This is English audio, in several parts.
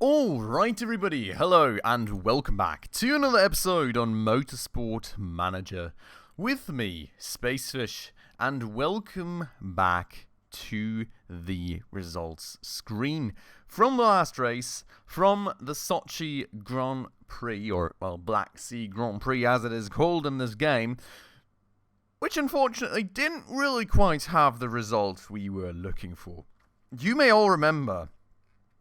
Alright everybody, hello and welcome back to another episode on Motorsport Manager with me, Spacefish, and welcome back to the results screen from the last race, from the Sochi Grand Prix, or Black Sea Grand Prix as it is called in this game, which unfortunately didn't really quite have the result we were looking for. You may all remember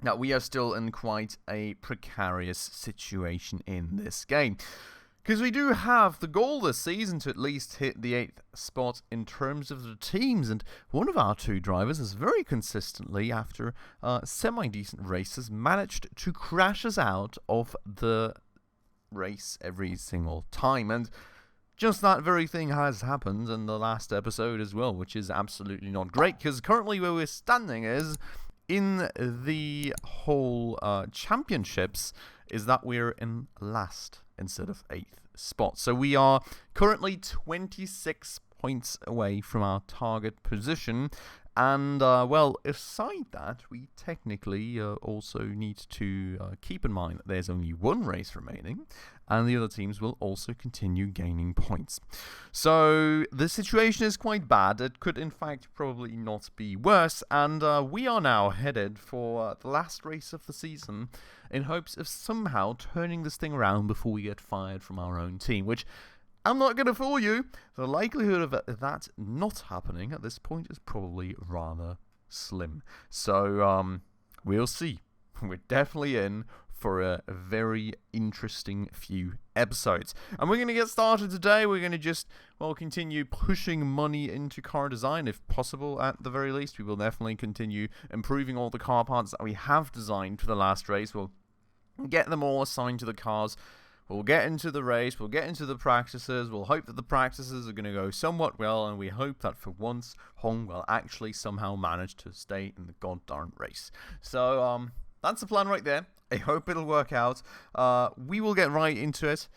that we are still in quite a precarious situation in this game, because we do have the goal this season to at least hit the 8th spot in terms of the teams, and one of our two drivers has very consistently, after semi-decent races, managed to crash us out of the race every single time, and just that very thing has happened in the last episode as well, which is absolutely not great, because currently where we're standing is in the whole championships is that we're in last instead of 8th spot. So we are currently 26 points away from our target position. And, aside that, we technically also need to keep in mind that there's only one race remaining, and the other teams will also continue gaining points. So the situation is quite bad. It could, in fact, probably not be worse, and we are now headed for the last race of the season in hopes of somehow turning this thing around before we get fired from our own team, which, I'm not going to fool you, the likelihood of that not happening at this point is probably rather slim. So, we'll see. We're definitely in for a very interesting few episodes. And we're going to get started today. We're going to just, continue pushing money into car design, if possible, at the very least. We will definitely continue improving all the car parts that we have designed for the last race. We'll get them all assigned to the cars. We'll get into the race, we'll get into the practices, we'll hope that the practices are going to go somewhat well, and we hope that for once, Hong will actually somehow manage to stay in the goddamn race. So, that's the plan right there. I hope it'll work out. We will get right into it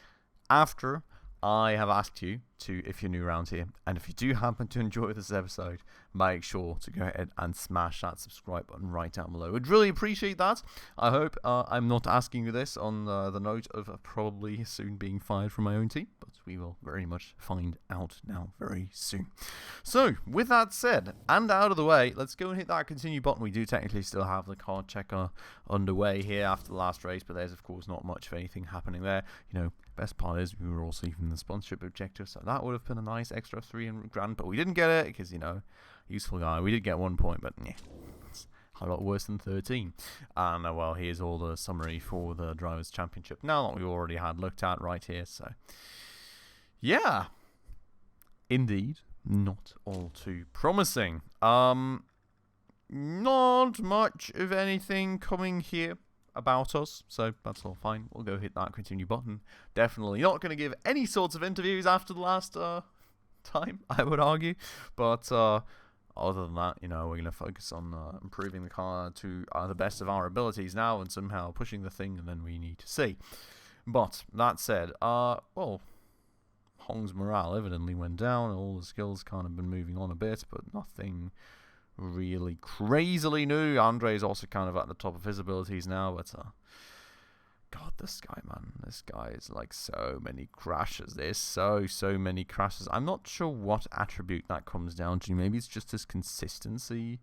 after I have asked you to, if you're new around here, and if you do happen to enjoy this episode, make sure to go ahead and smash that subscribe button right down below. I'd really appreciate that. I hope I'm not asking you this on the note of probably soon being fired from my own team, but we will very much find out now very soon. So, with that said, and out of the way, let's go and hit that continue button. We do technically still have the card checker underway here after the last race, but there's of course not much of anything happening there. Best part is we were also even the sponsorship objective, so that would have been a nice extra 300 grand, but we didn't get it because, useful guy. We did get 1 point, but it's a lot worse than 13. And, here's all the summary for the Drivers' Championship now that we already had looked at right here, so yeah. Indeed, not all too promising. Not much of anything coming here about us, so that's all fine. We'll go hit that continue button. Definitely not going to give any sorts of interviews after the last time, I would argue, but other than that, we're going to focus on improving the car to the best of our abilities now and somehow pushing the thing, and then we need to see. But that said, Hong's morale evidently went down. All the skills kind of been moving on a bit, but nothing really crazily new. Andre's also kind of at the top of his abilities now, but God, this guy, man, this guy is like so many crashes. There's so many crashes. I'm not sure what attribute that comes down to. Maybe it's just his consistency.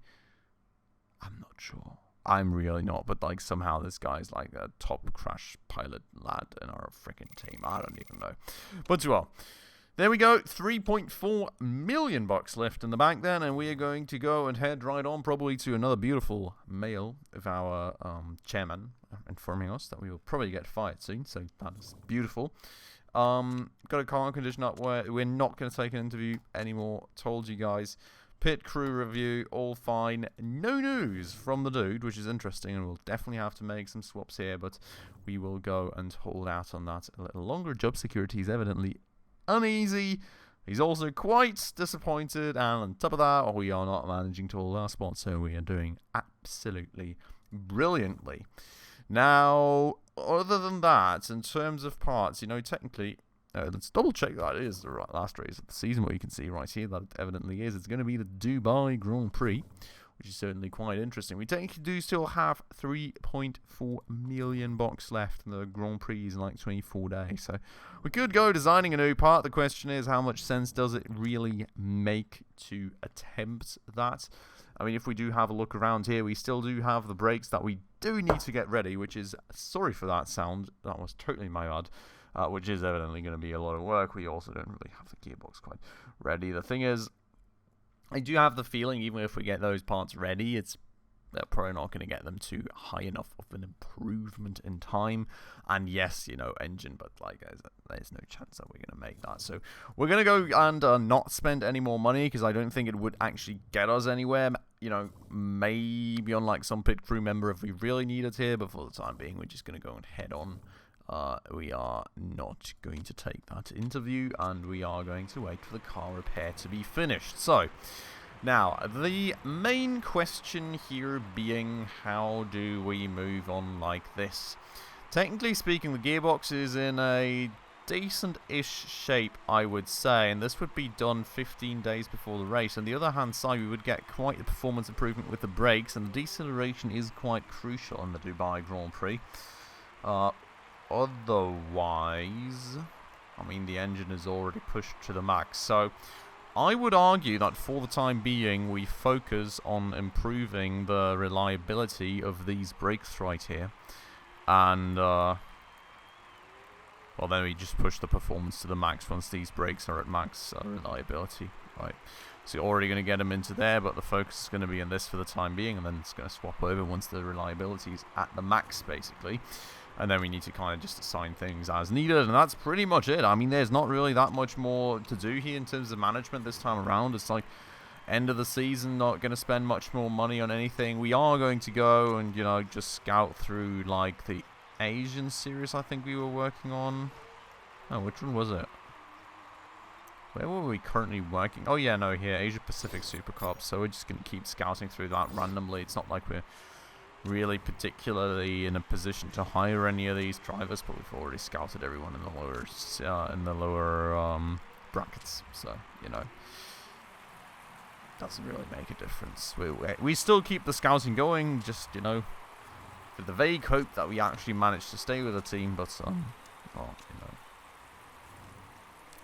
I'm not sure. I'm really not, but like somehow this guy's like a top crash pilot lad in our freaking team. I don't even know. But there we go, 3.4 million bucks left in the bank then, and we are going to go and head right on probably to another beautiful mail of our chairman informing us that we will probably get fired soon, so that is beautiful. Got a car condition up where we're not going to take an interview anymore, told you guys. Pit crew review, all fine. No news from the dude, which is interesting, and we'll definitely have to make some swaps here, but we will go and hold out on that a little longer. Job security is evidently uneasy. He's also quite disappointed, and on top of that, we are not managing to hold our spot, so we are doing absolutely brilliantly. Now, other than that, in terms of parts, technically, let's double check that it is the last race of the season. What you can see right here, that it evidently is. It's going to be the Dubai Grand Prix, which which is certainly quite interesting. We do still have 3.4 million bucks left, and the Grand Prix is in like 24 days. So we could go designing a new part. The question is, how much sense does it really make to attempt that? I mean, if we do have a look around here, we still do have the brakes that we do need to get ready, which is, sorry for that sound, that was totally my bad, which is evidently going to be a lot of work. We also don't really have the gearbox quite ready. The thing is, I do have the feeling, even if we get those parts ready, they're probably not going to get them too high enough of an improvement in time. And yes, you know, engine, but like, there's no chance that we're going to make that. So we're going to go and not spend any more money, because I don't think it would actually get us anywhere. You know, maybe on like some pit crew member if we really need it here, but for the time being, we're just going to go and head on. We are not going to take that interview, and we are going to wait for the car repair to be finished. So, now, the main question here being, how do we move on like this? Technically speaking, the gearbox is in a decent-ish shape, I would say, and this would be done 15 days before the race. On the other hand side, we would get quite a performance improvement with the brakes, and the deceleration is quite crucial in the Dubai Grand Prix. Otherwise, I mean, the engine is already pushed to the max, so I would argue that for the time being, we focus on improving the reliability of these brakes right here, and well, then we just push the performance to the max once these brakes are at max reliability, right? So you're already going to get them into there, but the focus is going to be on this for the time being, and then it's going to swap over once the reliability is at the max, basically. And then we need to kind of just assign things as needed, and that's pretty much it. I mean, there's not really that much more to do here in terms of management this time around. It's like end of the season, not going to spend much more money on anything. We are going to go and, you know, just scout through like the Asian series I think we were working on. Oh, which one was it? Where were we currently working? Oh yeah, no, here, Asia Pacific Super Cup. So we're just going to keep scouting through that randomly. It's not like we're really particularly in a position to hire any of these drivers, but we've already scouted everyone in the lower brackets, so you know, doesn't really make a difference. We still keep the scouting going, just, you know, with the vague hope that we actually manage to stay with the team, but well, you know,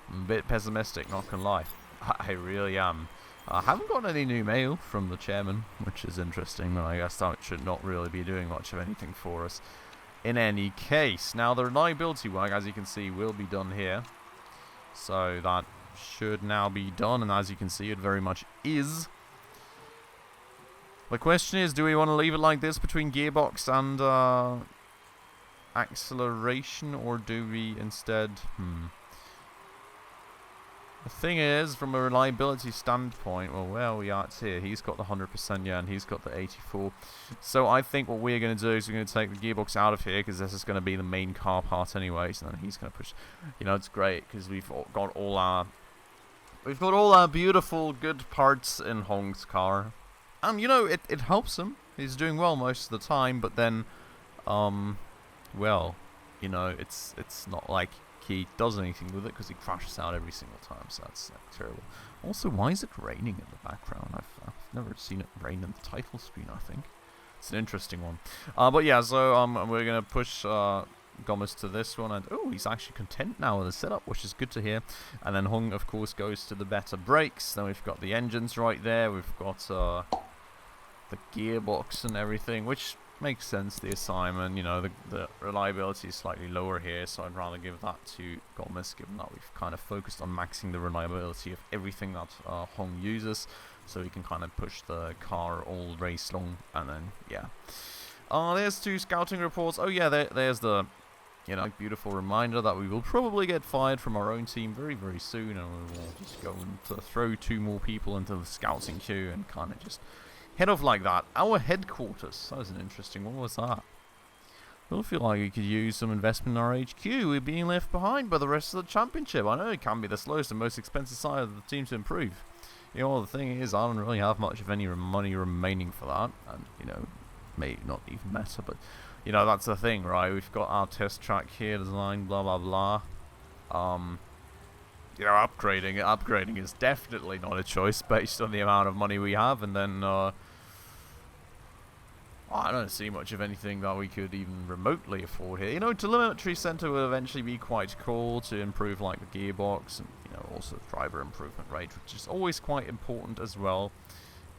I'm a bit pessimistic, not gonna lie. I really am. I haven't got any new mail from the chairman, which is interesting, but I guess that should not really be doing much of anything for us in any case. Now, the reliability work, as you can see, will be done here. So that should now be done, and as you can see, it very much is. The question is, do we want to leave it like this between gearbox and acceleration, or do we instead... The thing is, from a reliability standpoint, well, where are we at here? He's got the 100%, yeah, and he's got the 84. So I think what we're going to do is we're going to take the gearbox out of here, because this is going to be the main car part anyways, and then he's going to push. You know, it's great, because we've got all our beautiful, good parts in Hong's car. And, you know, it helps him. He's doing well most of the time, but then, well, you know, it's not like he does anything with it, because he crashes out every single time, so that's terrible. Also, why is it raining in the background? I've never seen it rain in the title screen, I think. It's an interesting one. But yeah, so we're going to push Gomez to this one, and oh, he's actually content now with the setup, which is good to hear. And then Hong, of course, goes to the better brakes. Then we've got the engines right there. We've got the gearbox and everything, which makes sense, the assignment. You know, the reliability is slightly lower here, so I'd rather give that to Gomez, given that we've kind of focused on maxing the reliability of everything that Hong uses, so we can kind of push the car all race long. And then, yeah. There's 2 scouting reports. Oh yeah, there's the, you know, beautiful reminder that we will probably get fired from our own team very, very soon, and we will just go and throw 2 more people into the scouting queue and kind of just head off like that. Our headquarters. That was an interesting one. What was that? I feel like we could use some investment in our HQ. We're being left behind by the rest of the championship. I know it can be the slowest and most expensive side of the team to improve. You know, the thing is, I don't really have much of any money remaining for that. And, you know, may not even matter, but, you know, that's the thing, right? We've got our test track here designed, blah, blah, blah. You know, upgrading is definitely not a choice based on the amount of money we have. And then, I don't see much of anything that we could even remotely afford here. You know, telemetry center will eventually be quite cool to improve like the gearbox and, you know, also driver improvement rate, which is always quite important as well.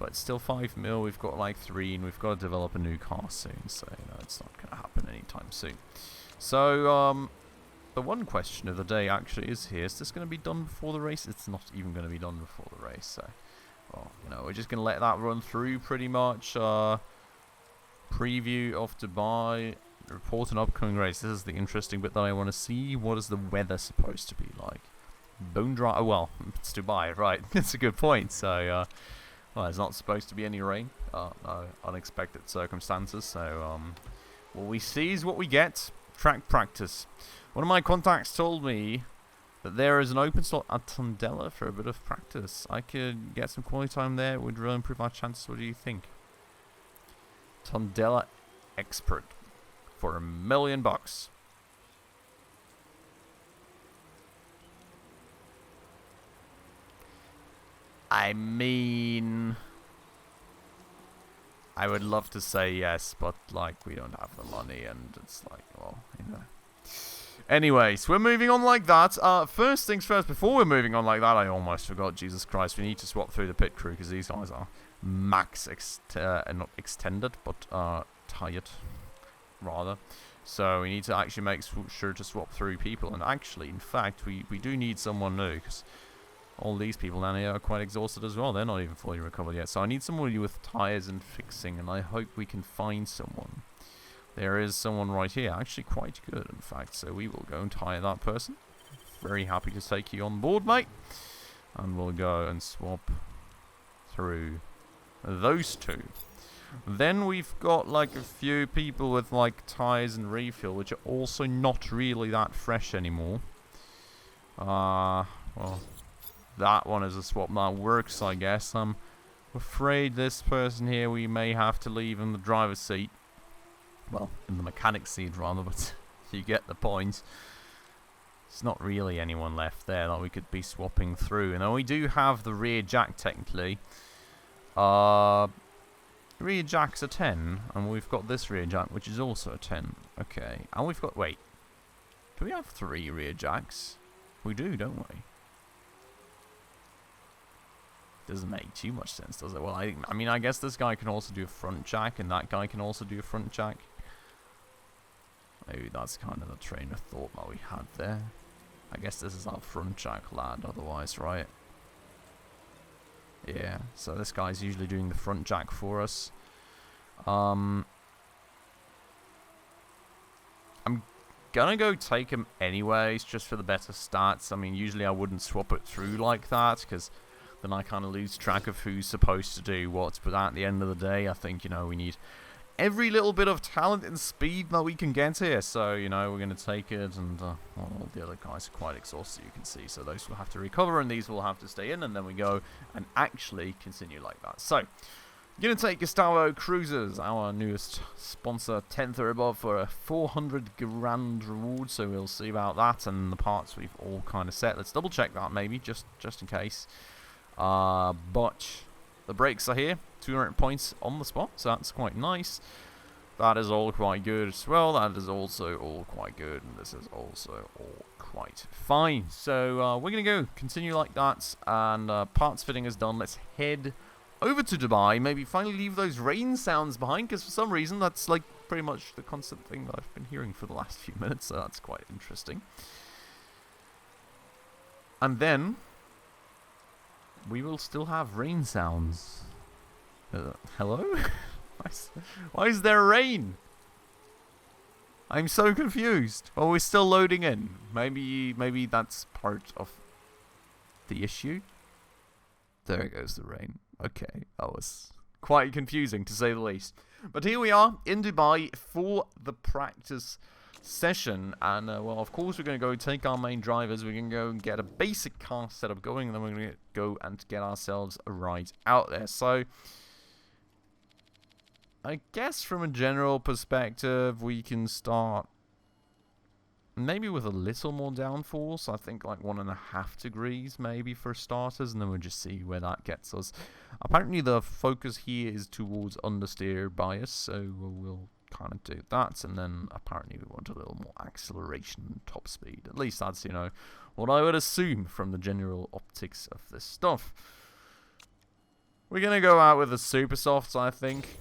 But it's still 5 mil, we've got like 3, and we've got to develop a new car soon, so, you know, it's not going to happen anytime soon. So, the one question of the day actually is here, is this going to be done before the race? It's not even going to be done before the race, so, well, you know, we're just going to let that run through pretty much. Preview of Dubai, report an upcoming race. This is the interesting bit that I want to see. What is the weather supposed to be like? Bone dry, oh well, it's Dubai, right, that's a good point, so, well, there's not supposed to be any rain, no unexpected circumstances, so what we see is what we get. Track practice. One of my contacts told me that there is an open slot at Tondela for a bit of practice. I could get some quality time there, it would really improve our chances. What do you think? Tondela expert for $1 million. I mean, I would love to say yes, but like we don't have the money, and it's like, well, you know. Anyways, we're moving on like that. First things first, before we're moving on like that, I almost forgot, Jesus Christ, we need to swap through the pit crew, because these guys are max, not extended, but tired, rather. So we need to actually make sure to swap through people, and actually, in fact, we do need someone new, because all these people down here are quite exhausted as well. They're not even fully recovered yet. So I need someone with tires and fixing, and I hope we can find someone. There is someone right here, actually quite good, in fact. So we will go and tire that person. Very happy to take you on board, mate. And we'll go and swap through those two. Then we've got like a few people with like tires and refill, which are also not really that fresh anymore. Well, that one is a swap that works, I guess. I'm afraid this person here we may have to leave in the driver's seat. Well, in the mechanic's seat rather, but you get the point. There's not really anyone left there that we could be swapping through. And then we do have the rear jack technically. Rear jack's a 10, and we've got this rear jack, which is also a 10. Okay, and we've got, wait, do we have 3 rear jacks? We do, don't we? Doesn't make too much sense, does it? Well, I mean, I guess this guy can also do a front jack, and that guy can also do a front jack. Maybe that's kind of the train of thought that we had there. I guess this is our front jack lad, otherwise, right? Yeah, so this guy's usually doing the front jack for us. I'm gonna go take him anyways, just for the better stats. I mean, usually I wouldn't swap it through like that, because then I kind of lose track of who's supposed to do what. But at the end of the day, I think, you know, we need every little bit of talent and speed that we can get here. So, you know, we're going to take it, and well, all the other guys are quite exhausted, you can see. So those will have to recover, and these will have to stay in, and then we go and actually continue like that. So, going to take Gustavo Cruises, our newest sponsor, 10th or above, for a 400 grand reward. So we'll see about that, and the parts we've all kind of set. Let's double check that maybe, just in case. But the brakes are here, 200 points on the spot, so that's quite nice. That is all quite good as well. That is also all quite good, and this is also all quite fine. So we're going to go continue like that, and parts fitting is done. Let's head over to Dubai, maybe finally leave those rain sounds behind, because for some reason that's like pretty much the constant thing that I've been hearing for the last few minutes, so that's quite interesting. And then we will still have rain sounds. Hello? Why is there rain? I'm so confused. Oh, we're still loading in. Maybe that's part of the issue. There goes the rain. Okay, that was quite confusing to say the least. But here we are in Dubai for the practice session, and well, of course we're going to go take our main drivers. We're going to go and get a basic car setup going, and then we're going to go and get ourselves a ride out there. So I guess from a general perspective, we can start maybe with a little more downforce. I think like 1.5 degrees maybe for starters, and then we'll just see where that gets us. Apparently the focus here is towards understeer bias, so we'll kind of do that, and then apparently we want a little more acceleration and top speed. At least that's, you know, what I would assume from the general optics of this stuff. We're going to go out with the super softs, I think.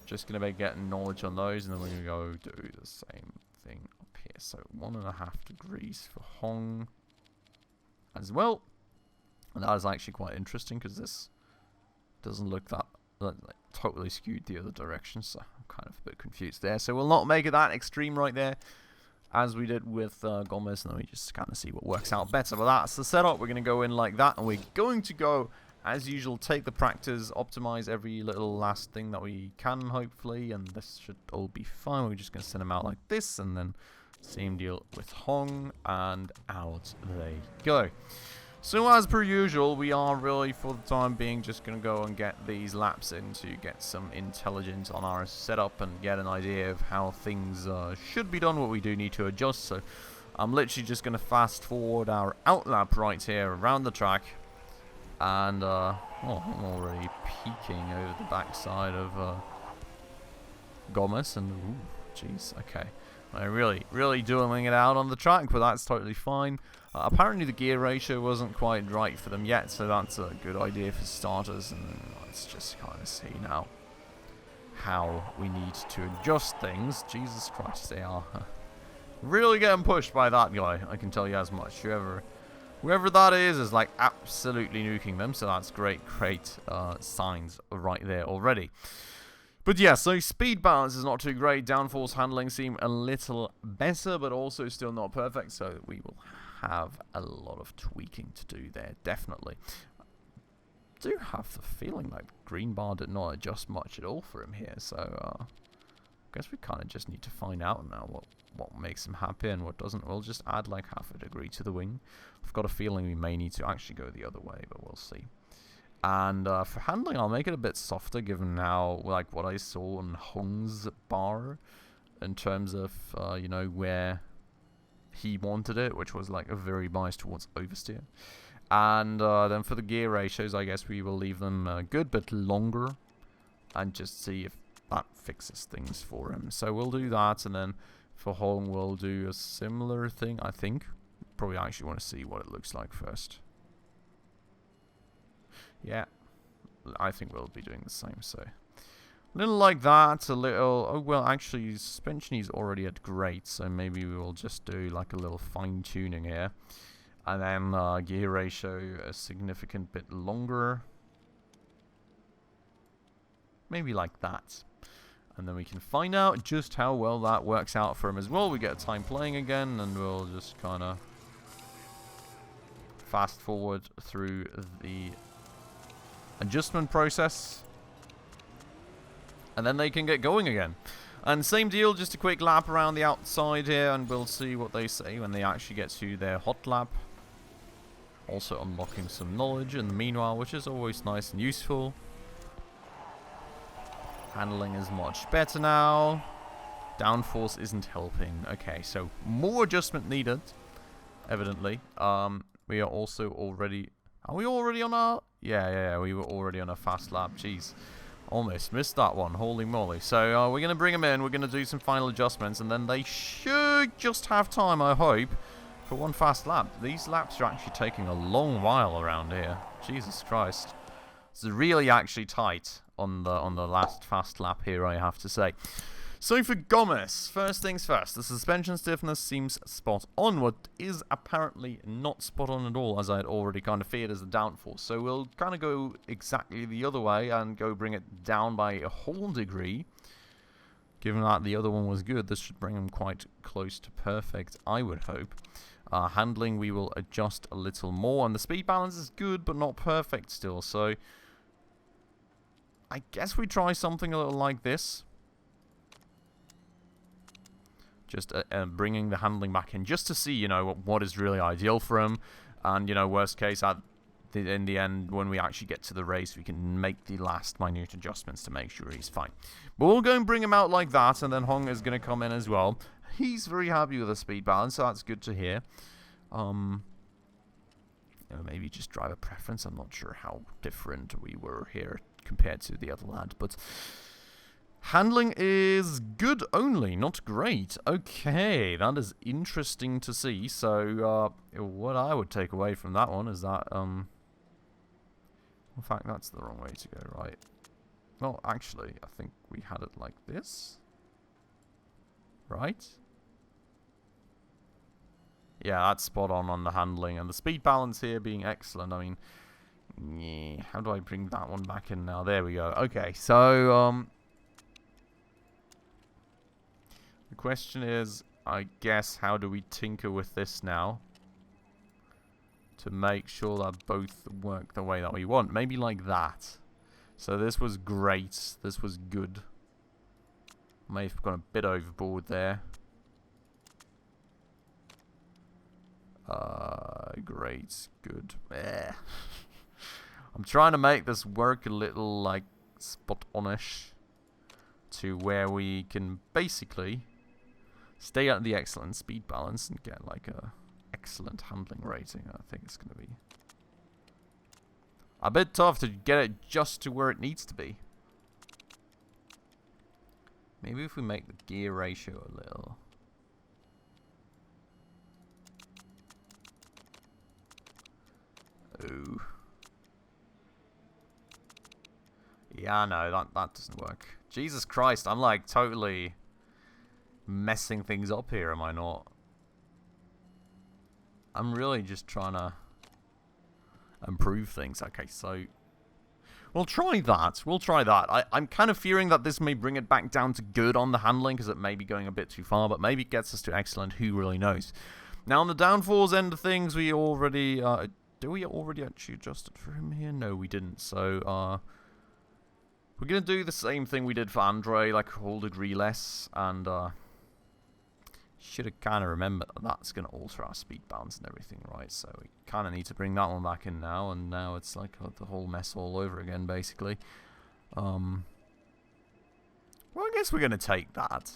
Just going to be getting knowledge on those, and then we're going to go do the same thing up here. So 1.5 degrees for Hong as well. And that is actually quite interesting because this doesn't look that like, totally skewed the other direction, so I'm kind of a bit confused there. So we'll not make it that extreme right there, as we did with Gomez, and then we just kind of see what works out better. But that's the setup. We're going to go in like that, and we're going to go, as usual, take the practice, optimize every little last thing that we can, hopefully, and this should all be fine. We're just going to send them out like this, and then same deal with Hong, and out they go. So as per usual, we are really, for the time being, just going to go and get these laps in to get some intelligence on our setup and get an idea of how things should be done, what we do need to adjust. So I'm literally just going to fast forward our outlap right here around the track. And, oh, I'm already peeking over the backside of Gomez. And, ooh, jeez, okay. I'm really dueling it out on the track, but that's totally fine. Apparently the gear ratio wasn't quite right for them yet, so that's a good idea for starters. And let's just kind of see now how we need to adjust things. Jesus Christ, they are really getting pushed by that guy, I can tell you as much. Whoever that is like absolutely nuking them, so that's great signs right there already. But yeah, so speed balance is not too great. Downforce handling seem a little better, but also still not perfect. So we will have a lot of tweaking to do there, definitely. I do have the feeling like green bar did not adjust much at all for him here. So I guess we kind of just need to find out now what makes him happy and what doesn't. We'll just add like 0.5 degree to the wing. I've got a feeling we may need to actually go the other way, but we'll see. And for handling, I'll make it a bit softer, given how, like, what I saw on Hong's bar in terms of, you know, where he wanted it, which was, like, a very bias towards oversteer. And then for the gear ratios, I guess we will leave them a good bit longer and just see if that fixes things for him. So we'll do that, and then for Hong, we'll do a similar thing, I think. Probably actually want to see what it looks like first. Yeah, I think we'll be doing the same, so a little like that, a little, oh well, actually suspension is already at great, so maybe we will just do like a little fine tuning here, and then gear ratio a significant bit longer, maybe like that, and then we can find out just how well that works out for him as well. We get a time playing again, and we'll just kind of fast forward through the adjustment process, and then they can get going again. And same deal, just a quick lap around the outside here, and we'll see what they say when they actually get to their hot lap. Also unlocking some knowledge in the meanwhile, which is always nice and useful. Handling is much better now. Downforce isn't helping. Okay, so more adjustment needed, evidently. We are also already... Are we already on our... Yeah, we were already on a fast lap. Jeez. Almost missed that one. Holy moly. So we're going to bring them in. We're going to do some final adjustments. And then they should just have time, I hope, for one fast lap. These laps are actually taking a long while around here. Jesus Christ. It's really actually tight on the last fast lap here, I have to say. So for Gomez, first things first, the suspension stiffness seems spot on. What is apparently not spot on at all, as I had already kind of feared, is the downforce. So we'll kind of go exactly the other way and go bring it down by a whole degree. Given that the other one was good, this should bring him quite close to perfect, I would hope. Handling, we will adjust a little more, and the speed balance is good, but not perfect still. So I guess we try something a little like this. Just bringing the handling back in just to see, you know, what is really ideal for him. And, you know, worst case, add in the end, when we actually get to the race, we can make the last minute adjustments to make sure he's fine. But we'll go and bring him out like that, and then Hong is going to come in as well. He's very happy with the speed balance, so that's good to hear. Maybe just driver preference. I'm not sure how different we were here compared to the other lad, but handling is good only, not great. Okay, that is interesting to see. So, what I would take away from that one is that, in fact, that's the wrong way to go, right? Well, actually, I think we had it like this. Right? Yeah, that's spot on the handling. And the speed balance here being excellent. I mean, yeah, how do I bring that one back in now? There we go. Okay, so, the question is, I guess, how do we tinker with this now to make sure that both work the way that we want? Maybe like that. So this was great. This was good. May have gone a bit overboard there. Great. Good. I'm trying to make this work a little, like, spot-on-ish to where we can basically stay at the excellent speed balance and get, like, a excellent handling rating. I think it's going to be a bit tough to get it just to where it needs to be. Maybe if we make the gear ratio a little. Ooh. Yeah, no, that doesn't work. Jesus Christ, I'm like totally messing things up here, am I not? I'm really just trying to improve things. Okay, so we'll try that. We'll try that. I'm kind of fearing that this may bring it back down to good on the handling because it may be going a bit too far, but maybe it gets us to excellent. Who really knows? Now, on the downforce end of things, we already... do we already actually adjust it for him here? No, we didn't. So, we're going to do the same thing we did for Andre, like a whole degree less, and should have kind of remembered that that's going to alter our speed balance and everything, right? So we kind of need to bring that one back in now, and now it's like the whole mess all over again, basically. Well, I guess we're going to take that.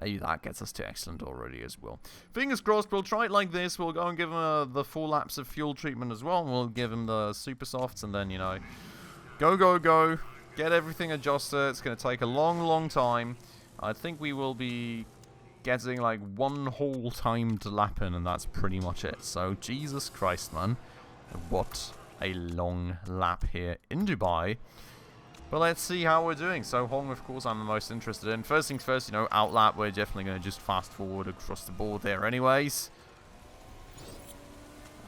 Maybe that gets us to excellent already as well. Fingers crossed, we'll try it like this. We'll go and give him the 4 laps of fuel treatment as well. And we'll give him the super softs and then, you know, go. Get everything adjusted. It's going to take a long time. I think we will be getting like 1 whole timed lap in, and that's pretty much it. So, Jesus Christ, man. What a long lap here in Dubai. But let's see how we're doing. So Hong, of course, I'm the most interested in. First things first, you know, outlap, we're definitely going to just fast forward across the board there anyways.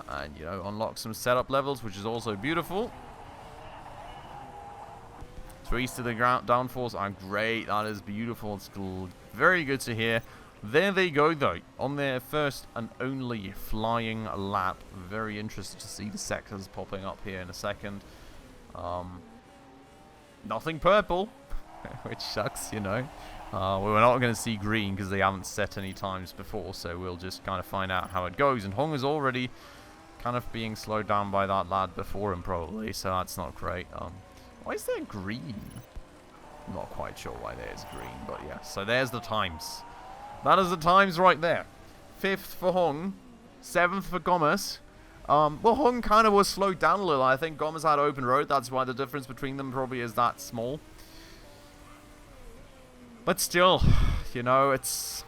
And, you know, unlock some setup levels, which is also beautiful. 3s to the ground downforce are great. That is beautiful. It's very good to hear. There they go, though, on their first and only flying lap. Very interested to see the sectors popping up here in a second. Nothing purple, which sucks, you know. We're not going to see green because they haven't set any times before, so we'll just kind of find out how it goes. And Hong is already kind of being slowed down by that lad before him, probably, so that's not great. Why is there green? I'm not quite sure why there's green, but yeah. So there's the times. That is the times right there. 5th for Hong, 7th for Gomez. Well, Hong kind of was slowed down a little. I think Gomez had open road. That's why the difference between them probably is that small. But still, you know, it's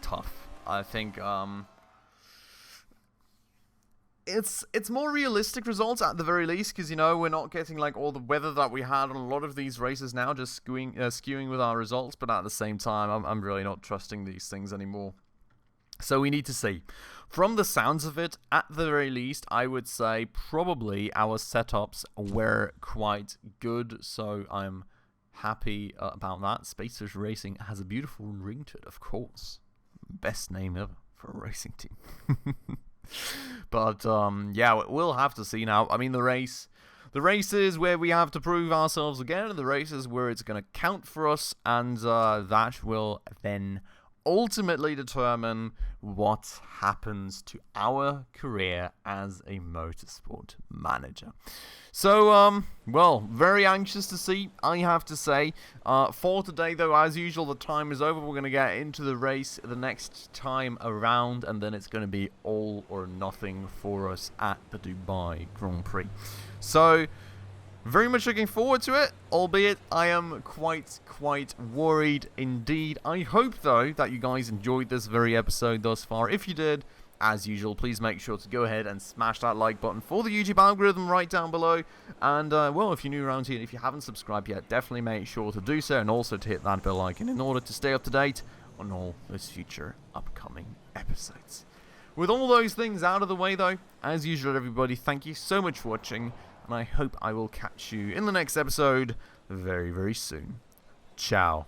tough. I think it's more realistic results at the very least, because, you know, we're not getting like all the weather that we had on a lot of these races now, just skewing with our results. But at the same time, I'm really not trusting these things anymore. So we need to see. From the sounds of it, at the very least, I would say probably our setups were quite good. So I'm happy about that. Spacefish Racing has a beautiful ring to it, of course. Best name ever for a racing team. But yeah, we'll have to see now. I mean, the race is where we have to prove ourselves again. The race is where it's going to count for us, and that will then ultimately determine what happens to our career as a motorsport manager. So, well, very anxious to see, I have to say. For today, though, as usual, the time is over. We're going to get into the race the next time around, and then it's going to be all or nothing for us at the Dubai Grand Prix. So, very much looking forward to it, albeit I am quite worried indeed. I hope, though, that you guys enjoyed this very episode thus far. If you did, as usual, please make sure to go ahead and smash that like button for the YouTube algorithm right down below. And, well, if you're new around here and if you haven't subscribed yet, definitely make sure to do so, and also to hit that bell icon in order to stay up to date on all those future upcoming episodes. With all those things out of the way, though, as usual, everybody, thank you so much for watching, and I hope I will catch you in the next episode very soon. Ciao.